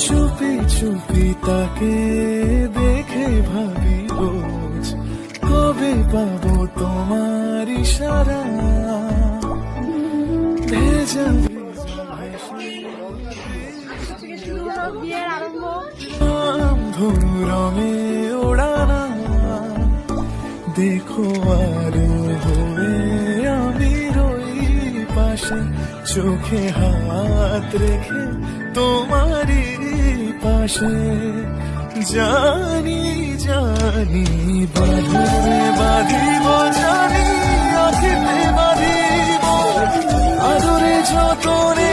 চুপি চুপি তাকে দেখে ভাবি রোজ, কবে পাবো তোমার ইশারা। ভেজা ধনু রঙে ওড়ানা, দেখো আর হয়ে আমি রই পাশে, চোখে হাত রেখে তোমারই পাশে। জানি জানি বাঁধবে বাঁধিব, জানি আখিতে বাঁধিব, আদরে যতনে